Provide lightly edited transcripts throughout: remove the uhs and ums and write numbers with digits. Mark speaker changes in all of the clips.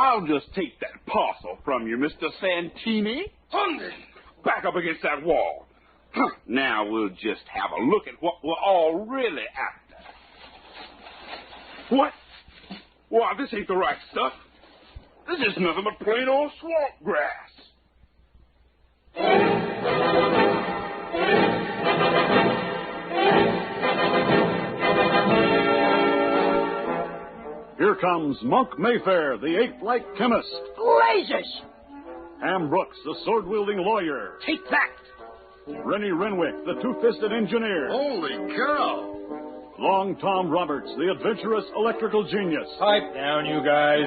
Speaker 1: I'll just take that parcel from you, Mr. Santini. Back up against that wall. Now we'll just have a look at what we're all really after. What? Why, this ain't the right stuff. This is nothing but plain old swamp grass.
Speaker 2: Here comes Monk Mayfair, the ape-like chemist.
Speaker 3: Blazes!
Speaker 2: Ham Brooks, the sword-wielding lawyer.
Speaker 3: Take that!
Speaker 2: Rennie Renwick, the two-fisted engineer.
Speaker 4: Holy cow!
Speaker 2: Long Tom Roberts, the adventurous electrical genius.
Speaker 5: Pipe down, you guys.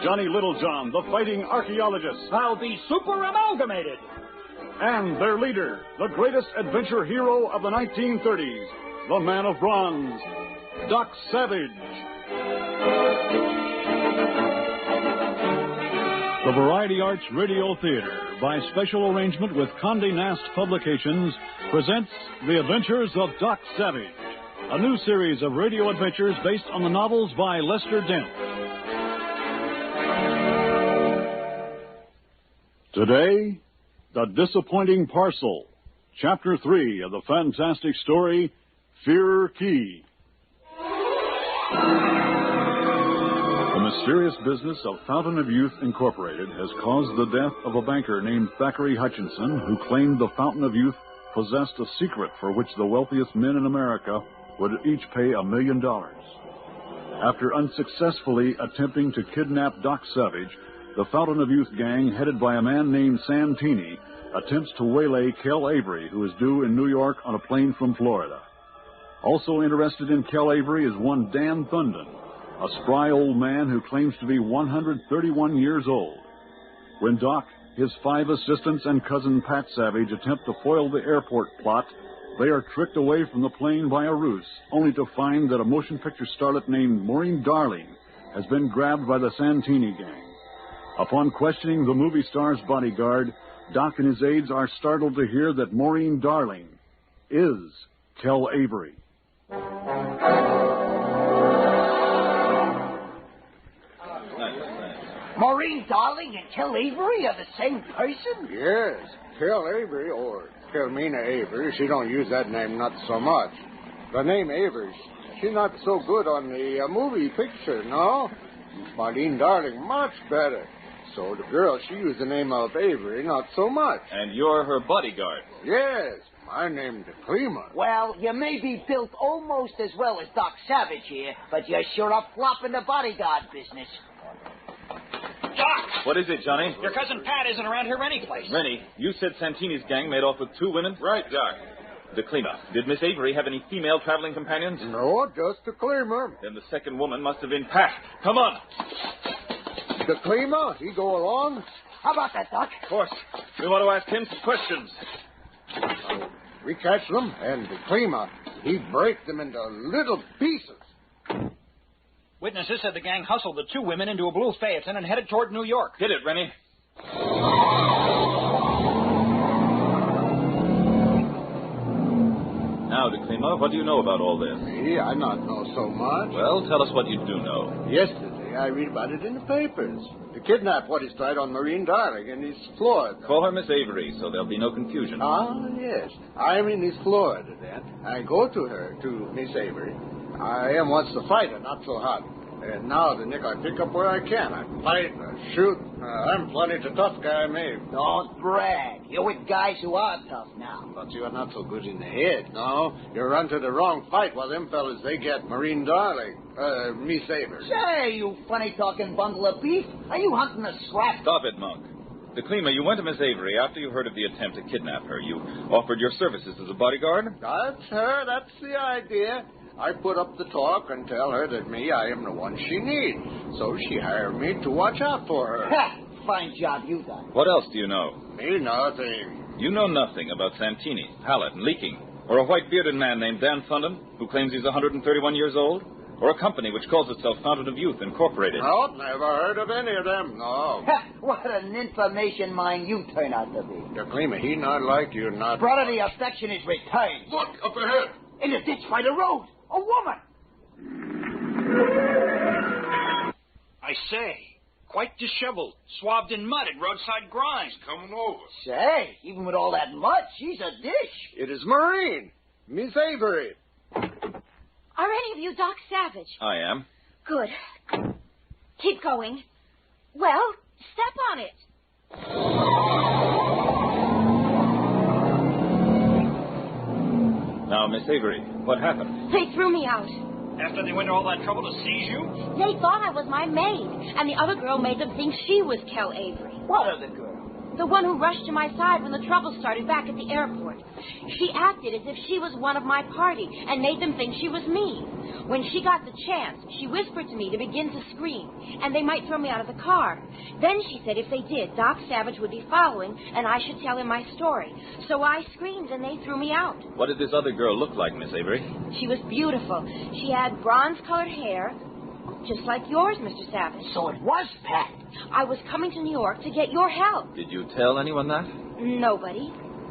Speaker 2: Johnny Littlejohn, the fighting archaeologist.
Speaker 3: I'll be super amalgamated.
Speaker 2: And their leader, the greatest adventure hero of the 1930s, the man of bronze, Doc Savage. The Variety Arts Radio Theater, by special arrangement with Condé Nast Publications, presents The Adventures of Doc Savage, a new series of radio adventures based on the novels by Lester Dent. Today, The Disappointing Parcel, Chapter 3 of the fantastic story, Fear Key. The mysterious business of Fountain of Youth Incorporated has caused the death of a banker named Thackeray Hutchinson, who claimed the Fountain of Youth possessed a secret for which the wealthiest men in America would each pay $1 million. After unsuccessfully attempting to kidnap Doc Savage, the Fountain of Youth gang, headed by a man named Santini, attempts to waylay Kel Avery, who is due in New York on a plane from Florida. Also interested in Kel Avery is one Dan Thunden, a spry old man who claims to be 131 years old. When Doc, his 5 assistants, and cousin Pat Savage attempt to foil the airport plot, they are tricked away from the plane by a ruse, only to find that a motion picture starlet named Maureen Darling has been grabbed by the Santini gang. Upon questioning the movie star's bodyguard, Doc and his aides are startled to hear that Maureen Darling is Kel Avery.
Speaker 3: Maureen Darling and Kel Avery are the same person?
Speaker 4: Yes, Kel Avery, or Kelmina Avery. She don't use that name not so much. The name Avery, she's not so good on the movie picture, no? Maureen Darling, much better. So the girl, she used the name of Avery, not so much.
Speaker 5: And you're her bodyguard.
Speaker 4: Yes, my name's Cleamer.
Speaker 3: Well, you may be built almost as well as Doc Savage here, but you're sure a flop in the bodyguard business.
Speaker 6: Doc!
Speaker 5: What is it, Johnny?
Speaker 6: Your cousin Pat isn't around here anyplace.
Speaker 5: Rennie, you said Santini's gang made off with 2 women?
Speaker 4: Right, Doc.
Speaker 5: The Klima. Did Miss Avery have any female traveling companions?
Speaker 4: No, just the Cleamer.
Speaker 5: Then the second woman must have been Pat. Come on.
Speaker 4: The Cleamer, he go along?
Speaker 3: How about that, Doc?
Speaker 5: Of course. We want to ask him some questions.
Speaker 4: We catch them, and the Cleamer, he break them into little pieces.
Speaker 6: Witnesses said the gang hustled the 2 women into a blue Phaeton and headed toward New York.
Speaker 5: Hit it, Rennie. Now, De Klima, what do you know about all this?
Speaker 4: Me, I not know so much.
Speaker 5: Well, tell us what you do know.
Speaker 4: Yesterday, I read about it in the papers. The kidnap what is tried on Maureen Darling in East Florida.
Speaker 5: Call her Miss Avery, so there'll be no confusion.
Speaker 4: Ah, yes. I am in East Florida, then. I go to her, to Miss Avery. I am once the fighter, not so hot. And now, the Nick, I pick up where I can. I fight, I shoot. I'm plenty to tough guy, me.
Speaker 3: Don't brag. You're with guys who are tough now.
Speaker 4: But you are not so good in the head, no? You run to the wrong fight while them fellas, they get Maureen Darling. Miss Avery.
Speaker 3: Say, you funny-talking bundle of beef. Are you hunting a scrap?
Speaker 5: Stop it, Monk. De Klima, you went to Miss Avery after you heard of the attempt to kidnap her. You offered your services as a bodyguard?
Speaker 4: That's her. That's the idea. I put up the talk and tell her that I am the one she needs. So she hired me to watch out for her.
Speaker 3: Ha! Fine job you done.
Speaker 5: What else do you know?
Speaker 4: Me, nothing.
Speaker 5: You know nothing about Santini, Hallett, and Leaking, or a white-bearded man named Dan Thunden, who claims he's 131 years old, or a company which calls itself Fountain of Youth Incorporated.
Speaker 4: No, never heard of any of them, no.
Speaker 3: Ha! What an information mine you turn out to be.
Speaker 4: The Klima, he not like you, not...
Speaker 3: Brother, the affection is returned.
Speaker 4: Look, up ahead.
Speaker 3: In the ditch by the road. A woman.
Speaker 6: I say, Quite disheveled, swabbed in mud at roadside grinds.
Speaker 1: Coming over.
Speaker 3: Say, even with all that mud, she's a dish.
Speaker 4: It is Maureen, Miss Avery.
Speaker 7: Are any of you Doc Savage?
Speaker 5: I am.
Speaker 7: Good. Keep going. Well, step on it.
Speaker 5: Now, Miss Avery, what happened?
Speaker 7: They threw me out.
Speaker 6: After they went to all that trouble to seize you?
Speaker 7: They thought I was my maid, and the other girl made them think she was Kel Avery.
Speaker 3: What other girl?
Speaker 7: The one who rushed to my side when the trouble started back at the airport. She acted as if she was one of my party and made them think she was me. When she got the chance, she whispered to me to begin to scream, and they might throw me out of the car. Then she said if they did, Doc Savage would be following, and I should tell him my story. So I screamed, and they threw me out.
Speaker 5: What did this other girl look like, Miss Avery?
Speaker 7: She was beautiful. She had bronze-colored hair, just like yours, Mr. Savage.
Speaker 3: So it was Pat.
Speaker 7: I was coming to New York to get your help.
Speaker 5: Did you tell anyone that?
Speaker 7: Nobody.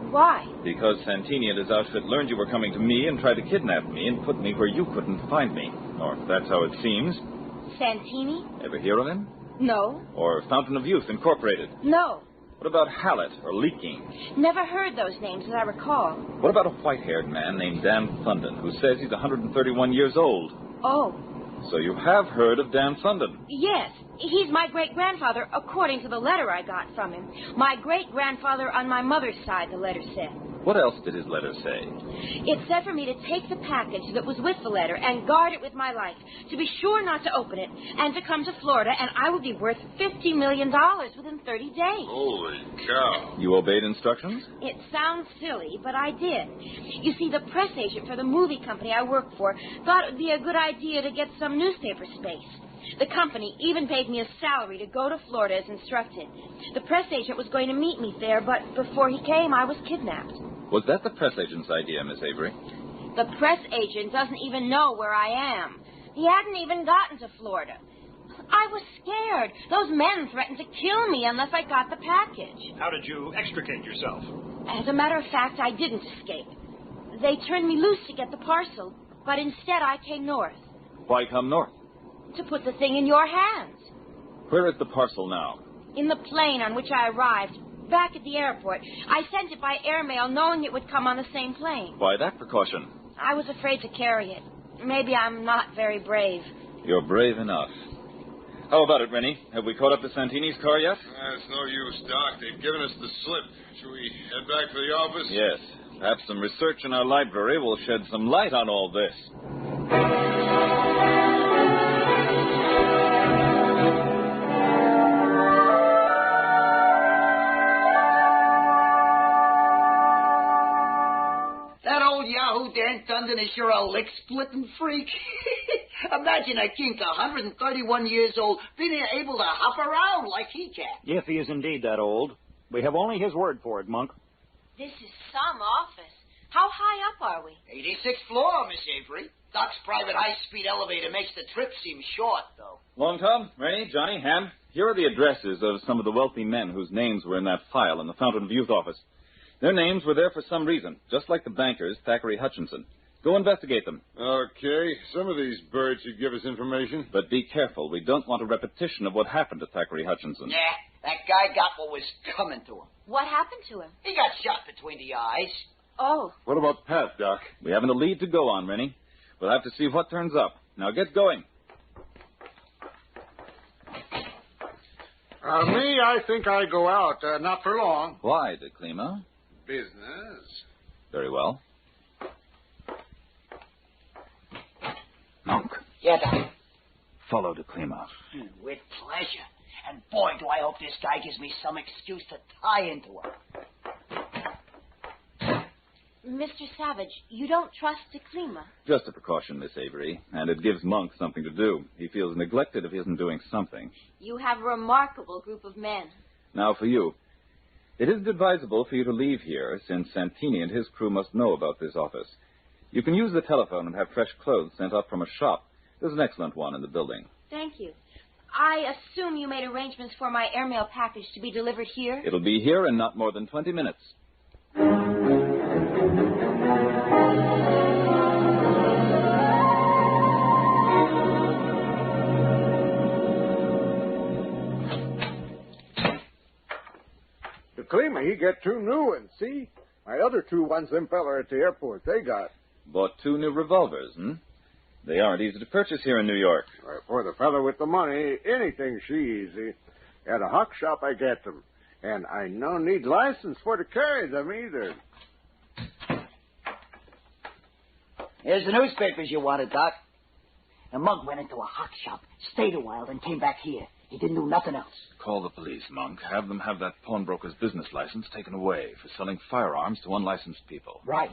Speaker 7: Why?
Speaker 5: Because Santini and his outfit learned you were coming to me and tried to kidnap me and put me where you couldn't find me. Or that's how it seems.
Speaker 7: Santini?
Speaker 5: Ever hear of him?
Speaker 7: No.
Speaker 5: Or Fountain of Youth Incorporated?
Speaker 7: No.
Speaker 5: What about Hallett or Leaking?
Speaker 7: Never heard those names that I recall.
Speaker 5: What about a white-haired man named Dan Thunden who says he's 131 years old?
Speaker 7: Oh.
Speaker 5: So you have heard of Dan Thunden?
Speaker 7: Yes. He's my great-grandfather, according to the letter I got from him. My great-grandfather on my mother's side, the letter said.
Speaker 5: What else did his letter say?
Speaker 7: It said for me to take the package that was with the letter and guard it with my life, to be sure not to open it, and to come to Florida, and I would be worth $50 million within 30 days.
Speaker 1: Holy cow.
Speaker 5: You obeyed instructions?
Speaker 7: It sounds silly, but I did. You see, the press agent for the movie company I work for thought it would be a good idea to get some newspaper space. The company even paid me a salary to go to Florida as instructed. The press agent was going to meet me there, but before he came, I was kidnapped.
Speaker 5: Was that the press agent's idea, Miss Avery?
Speaker 7: The press agent doesn't even know where I am. He hadn't even gotten to Florida. I was scared. Those men threatened to kill me unless I got the package.
Speaker 6: How did you extricate yourself?
Speaker 7: As a matter of fact, I didn't escape. They turned me loose to get the parcel, but instead I came north.
Speaker 5: Why come north?
Speaker 7: To put the thing in your hands.
Speaker 5: Where is the parcel now?
Speaker 7: In the plane on which I arrived, back at the airport. I sent it by airmail knowing it would come on the same plane.
Speaker 5: Why that precaution?
Speaker 7: I was afraid to carry it. Maybe I'm not very brave.
Speaker 5: You're brave enough. How about it, Rennie? Have we caught up to Santini's car yet?
Speaker 1: It's no use, Doc. They've given us the slip. Should we head back for the office?
Speaker 5: Yes. Perhaps some research in our library will shed some light on all this.
Speaker 3: Dan Thunden is sure a lick-splitting freak. Imagine a gink 131 years old being able to hop around like he can.
Speaker 6: If he is indeed that old. We have only his word for it, Monk.
Speaker 7: This is some office. How high up are we?
Speaker 3: 86th floor, Miss Avery. Doc's private high-speed elevator makes the trip seem short, though.
Speaker 5: Long Tom, Rennie, Johnny, Ham, here are the addresses of some of the wealthy men whose names were in that file in the Fountain of Youth office. Their names were there for some reason, just like the banker's, Thackeray Hutchinson. Go investigate them.
Speaker 1: Okay. Some of these birds should give us information.
Speaker 5: But be careful. We don't want a repetition of what happened to Thackeray Hutchinson.
Speaker 3: Yeah, that guy got what was coming to him.
Speaker 7: What happened to him?
Speaker 3: He got shot between the eyes.
Speaker 7: Oh.
Speaker 1: What about Pat, Doc?
Speaker 5: We haven't a lead to go on, Rennie. We'll have to see what turns up. Now get going.
Speaker 4: Me, I think I go out. Not for long.
Speaker 5: Why, De Klima?
Speaker 4: Business.
Speaker 5: Very well. Monk.
Speaker 3: Yeah, Doc.
Speaker 5: Follow De Klima.
Speaker 3: With pleasure. And boy, do I hope this guy gives me some excuse to tie into him.
Speaker 7: Mr. Savage, you don't trust De Klima?
Speaker 5: Just a precaution, Miss Avery, and it gives Monk something to do. He feels neglected if he isn't doing something.
Speaker 7: You have a remarkable group of men.
Speaker 5: Now for you. It isn't advisable for you to leave here, since Santini and his crew must know about this office. You can use the telephone and have fresh clothes sent up from a shop. There's an excellent one in the building.
Speaker 7: Thank you. I assume you made arrangements for my airmail package to be delivered here?
Speaker 5: It'll be here in not more than 20 minutes.
Speaker 4: Klima, he get 2 new ones, see? My other 2 ones them feller at the airport, they got.
Speaker 5: Bought 2 new revolvers, They aren't easy to purchase here in New York.
Speaker 4: For the feller with the money, anything's easy. At a hock shop, I get them. And I no need license for to carry them either.
Speaker 3: Here's the newspapers you wanted, Doc. The mug went into a hock shop, stayed a while, then came back here. He didn't do nothing else.
Speaker 5: Call the police, Monk. Have them have that pawnbroker's business license taken away for selling firearms to unlicensed people.
Speaker 3: Right.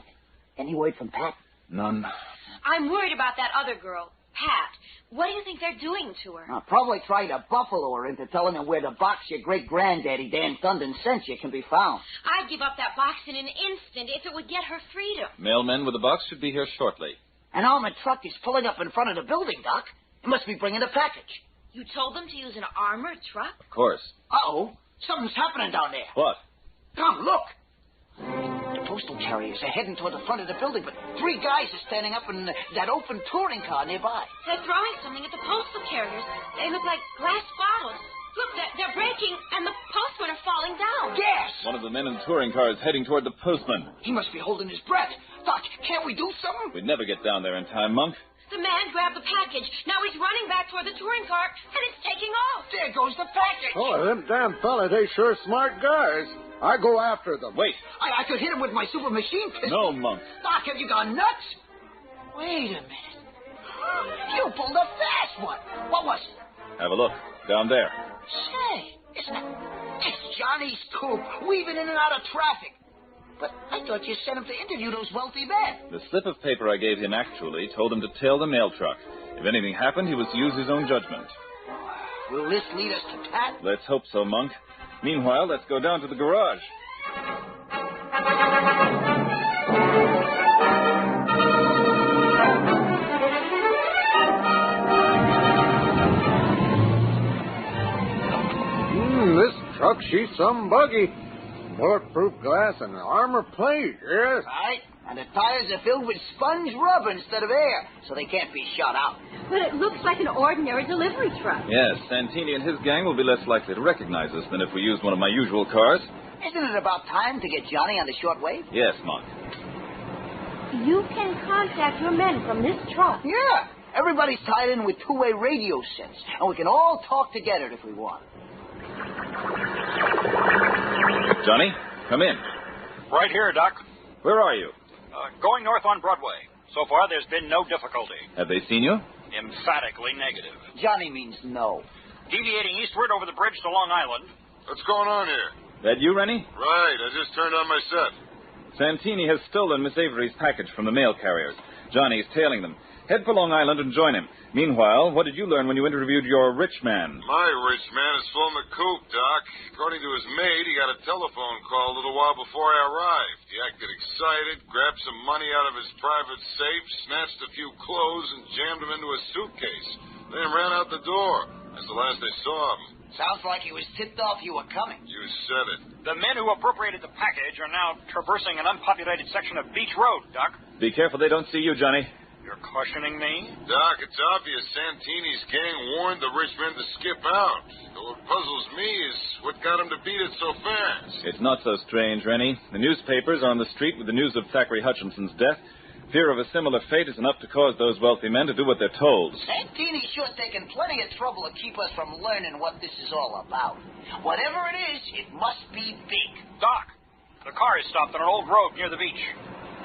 Speaker 3: Any word from Pat?
Speaker 5: None.
Speaker 7: I'm worried about that other girl, Pat. What do you think they're doing to her?
Speaker 3: Probably trying to buffalo her into telling her where the box your great-granddaddy, Dan Thunden, sent you can be found.
Speaker 7: I'd give up that box in an instant if it would get her freedom.
Speaker 5: Mailmen with the box should be here shortly.
Speaker 3: An armored truck is pulling up in front of the building, Doc. It must be bringing a package.
Speaker 7: You told them to use an armored truck?
Speaker 5: Of course.
Speaker 3: Uh-oh. Something's happening down there.
Speaker 5: What?
Speaker 3: Come, look. The postal carriers are heading toward the front of the building, but 3 guys are standing up in that open touring car nearby.
Speaker 7: They're throwing something at the postal carriers. They look like glass bottles. Look, they're breaking, and the postmen are falling down.
Speaker 3: Gas!
Speaker 5: One of the men in the touring car is heading toward the postman.
Speaker 3: He must be holding his breath. Doc, can't we do something?
Speaker 5: We'd never get down there in time, Monk.
Speaker 7: The man grabbed the package. Now he's running back toward the touring car, and it's taking off.
Speaker 3: There goes the package.
Speaker 4: Oh, them damn fella, they sure smart guys. I go after them.
Speaker 5: Wait.
Speaker 3: I could hit him with my super machine pistol.
Speaker 5: No, Monk.
Speaker 3: Doc, have you gone nuts? Wait a minute. You pulled a fast one. What was it?
Speaker 5: Have a look. Down there.
Speaker 3: Say, it's Johnny's coupe, weaving in and out of traffic. But I thought you sent him to interview those wealthy men.
Speaker 5: The slip of paper I gave him actually told him to tail the mail truck. If anything happened, he was to use his own judgment.
Speaker 3: Will this lead us to Pat?
Speaker 5: Let's hope so, Monk. Meanwhile, let's go down to the garage.
Speaker 4: This truck, she's some buggy. Bulletproof glass and armor plate, yes.
Speaker 3: Right. And the tires are filled with sponge rubber instead of air, so they can't be shot out.
Speaker 7: But it looks like an ordinary delivery truck.
Speaker 5: Yes, Santini and his gang will be less likely to recognize us than if we used one of my usual cars.
Speaker 3: Isn't it about time to get Johnny on the shortwave?
Speaker 5: Yes, Monk.
Speaker 7: You can contact your men from this truck.
Speaker 3: Yeah. Everybody's tied in with 2-way radio sets, and we can all talk together if we want.
Speaker 5: Johnny, come in.
Speaker 6: Right here, Doc.
Speaker 5: Where are you?
Speaker 6: Going north on Broadway. So far, there's been no difficulty.
Speaker 5: Have they seen you?
Speaker 6: Emphatically negative.
Speaker 3: Johnny means no.
Speaker 6: Deviating eastward over the bridge to Long Island.
Speaker 8: What's going on here?
Speaker 5: That you, Rennie?
Speaker 8: Right, I just turned on my set.
Speaker 5: Santini has stolen Miss Avery's package from the mail carriers. Johnny's tailing them. Head for Long Island and join him. Meanwhile, what did you learn when you interviewed your rich man?
Speaker 8: My rich man is full of coop, Doc. According to his maid, he got a telephone call a little while before I arrived. He acted excited, grabbed some money out of his private safe, snatched a few clothes, and jammed them into a suitcase. Then ran out the door. That's the last I saw him.
Speaker 3: Sounds like he was tipped off you were coming.
Speaker 8: You said it.
Speaker 6: The men who appropriated the package are now traversing an unpopulated section of Beach Road, Doc.
Speaker 5: Be careful they don't see you, Johnny.
Speaker 6: You're cautioning me?
Speaker 8: Doc, it's obvious Santini's gang warned the rich men to skip out. What puzzles me is what got him to beat it so fast.
Speaker 5: It's not so strange, Rennie. The newspapers are on the street with the news of Thackeray Hutchinson's death. Fear of a similar fate is enough to cause those wealthy men to do what they're told.
Speaker 3: Santini's sure taken plenty of trouble to keep us from learning what this is all about. Whatever it is, it must be big.
Speaker 6: Doc, the car is stopped on an old road near the beach.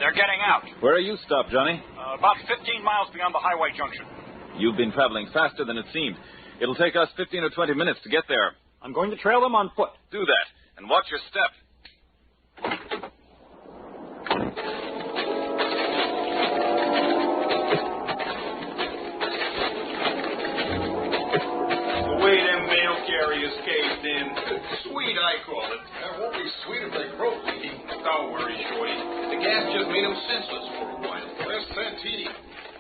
Speaker 6: They're getting out.
Speaker 5: Where are you stopped, Johnny?
Speaker 6: About 15 miles beyond the highway junction.
Speaker 5: You've been traveling faster than it seemed. It'll take us 15 or 20 minutes to get there.
Speaker 6: I'm going to trail them on foot.
Speaker 5: Do that, and watch your step.
Speaker 1: The way them mail carriers caved in. Sweet, I call it.
Speaker 9: It won't be sweet if they broke, Petey.
Speaker 1: Don't worry, Shorty.
Speaker 9: The gas just made them senseless for a while. Where's Santini?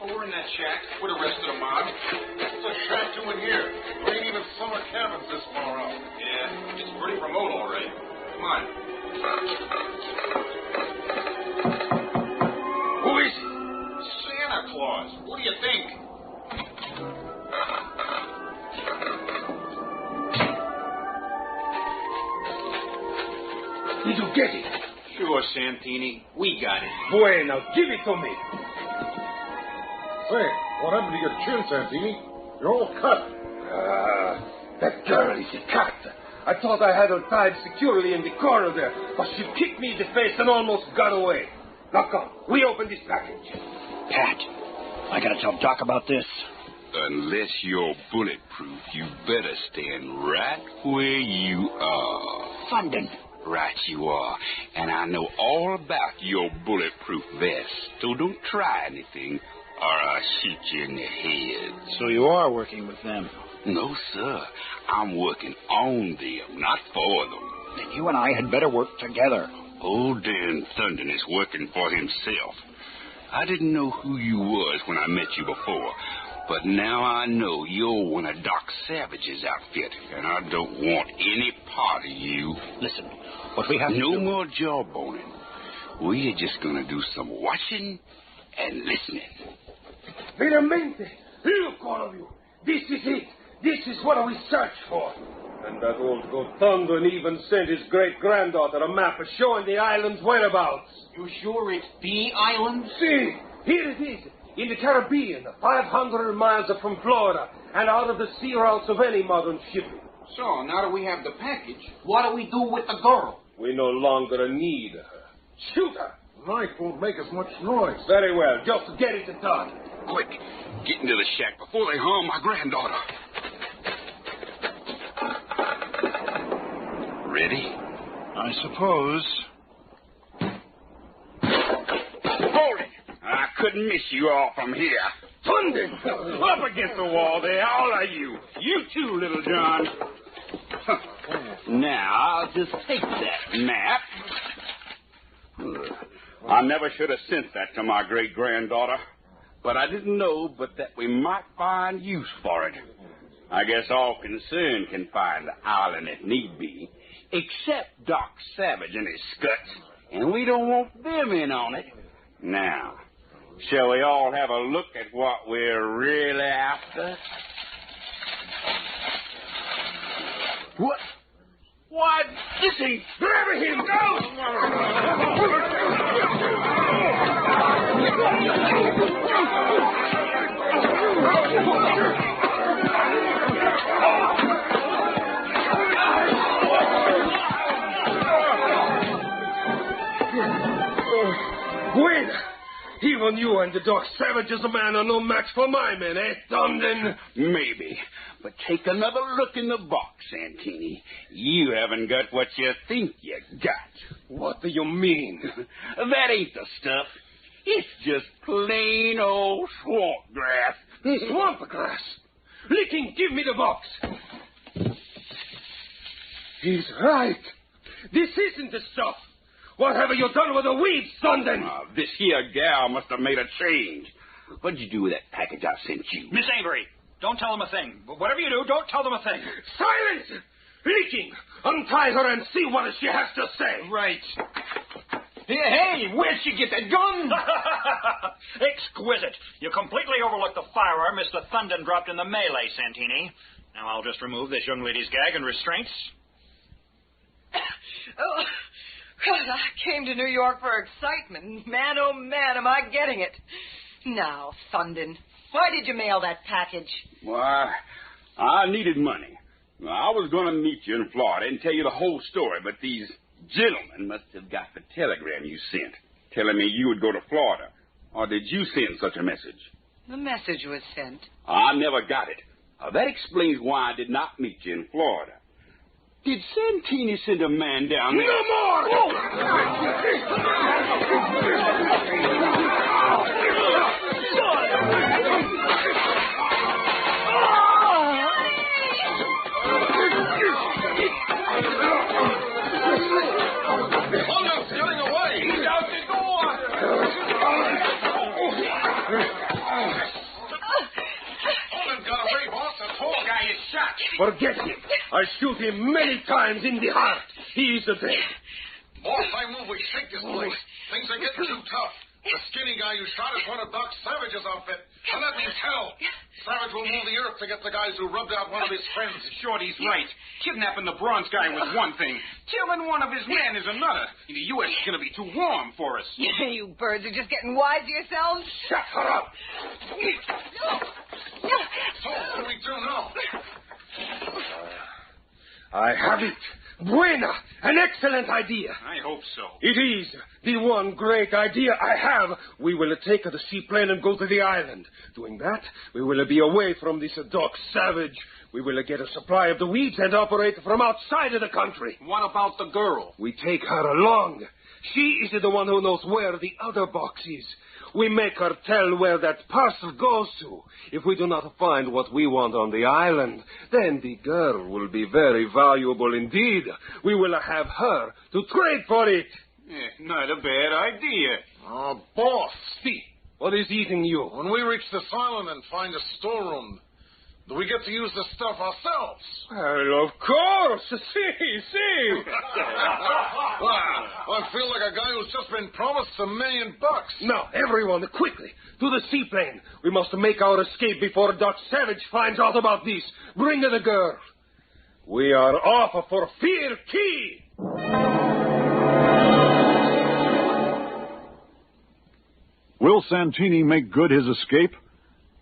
Speaker 1: Oh, we're in that shack with the rest of the mob.
Speaker 9: What's a shack doing here? There ain't even summer cabins this far out.
Speaker 1: Yeah, it's pretty remote, all right. Come on. Who is it?
Speaker 9: Santa Claus. What do you think?
Speaker 10: did you get it?
Speaker 6: Sure, Santini. We got it.
Speaker 10: Bueno, give it to me.
Speaker 9: Say, what happened to your chin, Santini? You're all cut.
Speaker 10: That girl is a cat. I thought I had her tied securely in the corner there, but she kicked me in the face and almost got away. Now come, we open this package.
Speaker 6: Pat, I gotta tell Doc about this.
Speaker 1: Unless you're bulletproof, you better stand right where you are.
Speaker 6: Funding.
Speaker 1: Right you are. And I know all about your bulletproof vest. So don't try anything, or I'll shoot you in the head.
Speaker 6: So you are working with them?
Speaker 1: No, sir. I'm working on them, not for them.
Speaker 6: Then you and I had better work together.
Speaker 1: Old Dan Thunden is working for himself. I didn't know who you was when I met you before, but now I know you're one of Doc Savage's outfit, and I don't want any part of you.
Speaker 6: Listen, what we have to do...
Speaker 1: No more jawboning. We're just going to do some watching and listening.
Speaker 10: Veramente, look, all of you. This is it. This is what we search for. And that old Gothundon even sent his great-granddaughter a map showing the island's whereabouts.
Speaker 6: You sure it's the island?
Speaker 10: See, here it is, in the Caribbean, 500 miles from Florida, and out of the sea routes of any modern shipping.
Speaker 6: So, now that we have the package, what do we do with the girl?
Speaker 10: We no longer need her. Shoot her!
Speaker 9: Knife won't make as much noise.
Speaker 10: Very well, just get it done.
Speaker 1: Quick, get into the shack before they harm my granddaughter. Ready?
Speaker 6: I suppose.
Speaker 1: Hold it! I couldn't miss you all from here. Funding! Up against the wall there, all of you. You too, Little John. Now, I'll just take that map. I never should have sent that to my great-granddaughter. But I didn't know but that we might find use for it. I guess all concerned can find the island if need be, except Doc Savage and his scuts, and we don't want them in on it. Now, shall we all have a look at what we're really after? What? Why, this ain't... Grab him!
Speaker 10: Wait! Even you and the Doc Savage as a man are no match for my men, eh, Thunden?
Speaker 1: Maybe. But take another look in the box, Santini. You haven't got what you think you got.
Speaker 10: What do you mean?
Speaker 1: That ain't the stuff. It's just plain old swamp grass.
Speaker 10: Swamp grass? Licking, give me the box. He's right. This isn't the stuff. What have you done with the weeds, Thunden?
Speaker 1: This here gal must have made a change. What'd you do with that package I sent you?
Speaker 6: Miss Avery, don't tell them a thing. Whatever you do, don't tell them a thing.
Speaker 10: Silence! Leaking! Untie her and see what she has to say.
Speaker 6: Right. Hey, where'd she get that gun? Exquisite. You completely overlooked the firearm Mr. Thunden dropped in the melee, Santini. Now I'll just remove this young lady's gag and restraints.
Speaker 11: Oh, God, I came to New York for excitement. Man, oh, man, am I getting it. Now, Thunden, why did you mail that package?
Speaker 1: Why, I needed money. I was going to meet you in Florida and tell you the whole story, but these gentlemen must have got the telegram you sent, telling me you would go to Florida. Or did you send such a message?
Speaker 11: The message was sent.
Speaker 1: I never got it. That explains why I did not meet you in Florida. Did Santini send a man down there?
Speaker 10: No more!
Speaker 9: Hold up, getting away! He's out the door! Holland's got away, boss. The tall guy is shot.
Speaker 10: Forget him. I shoot him many times in the heart. He is dead.
Speaker 9: Boss, I move we shake this place. Things are getting too tough. The skinny guy you shot is one of Doc Savage's outfit. And that means hell. Savage will move the earth to get the guys who rubbed out one of his friends.
Speaker 12: Shorty's right. Kidnapping the bronze guy was one thing. Killing one of his men is another. The U.S. is going to be too warm for us.
Speaker 11: You birds are just getting wise to yourselves.
Speaker 10: Shut her up.
Speaker 9: So, what do we do now?
Speaker 10: I have it. Buena. An excellent idea.
Speaker 12: I hope so.
Speaker 10: It is the one great idea I have. We will take the seaplane and go to the island. Doing that, we will be away from this Doc Savage. We will get a supply of the weeds and operate from outside of the country.
Speaker 12: What about the girl?
Speaker 10: We take her along. She is the one who knows where the other box is. We make her tell where that parcel goes to. If we do not find what we want on the island, then the girl will be very valuable indeed. We will have her to trade for it.
Speaker 12: Not a bad idea.
Speaker 9: Oh, boss.
Speaker 10: See, what is eating you?
Speaker 9: When we reach this island and find a storeroom, do we get to use the stuff ourselves?
Speaker 10: Well, of course. See.
Speaker 9: I feel like a guy who's just been promised $1 million.
Speaker 10: Now, everyone, quickly, to the seaplane. We must make our escape before Doc Savage finds out about this. Bring the girl. We are off for Fear Key.
Speaker 2: Will Santini make good his escape?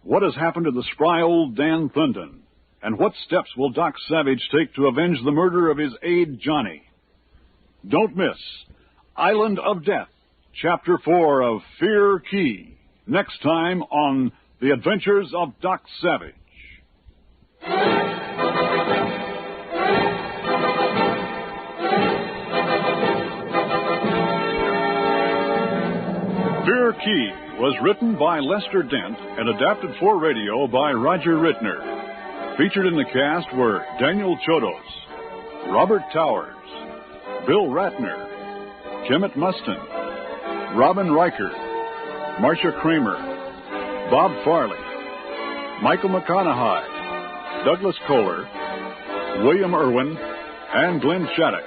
Speaker 2: What has happened to the spry old Dan Thunden? And what steps will Doc Savage take to avenge the murder of his aide, Johnny? Don't miss Island of Death, Chapter 4 of Fear Key, next time on The Adventures of Doc Savage. Fear Key was written by Lester Dent and adapted for radio by Roger Rittner. Featured in the cast were Daniel Chodos, Robert Towers, Bill Ratner, Kemet Mustin, Robin Riker, Marcia Kramer, Bob Farley, Michael McConaughey, Douglas Kohler, William Irwin, and Glenn Shattuck.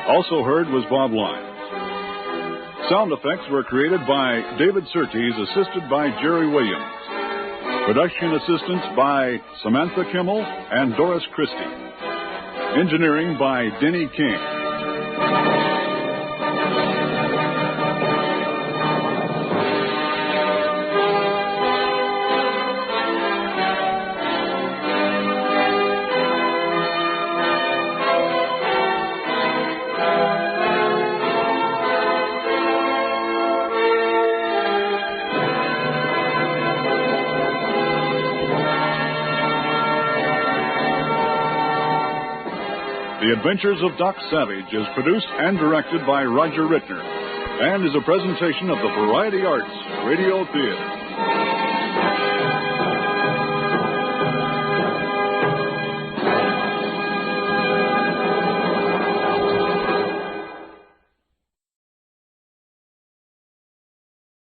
Speaker 2: Also heard was Bob Lyons. Sound effects were created by David Surtees, assisted by Jerry Williams. Production assistance by Samantha Kimmel and Doris Christie. Engineering by Denny King. The Adventures of Doc Savage is produced and directed by Roger Rittner and is a presentation of the Variety Arts Radio Theater.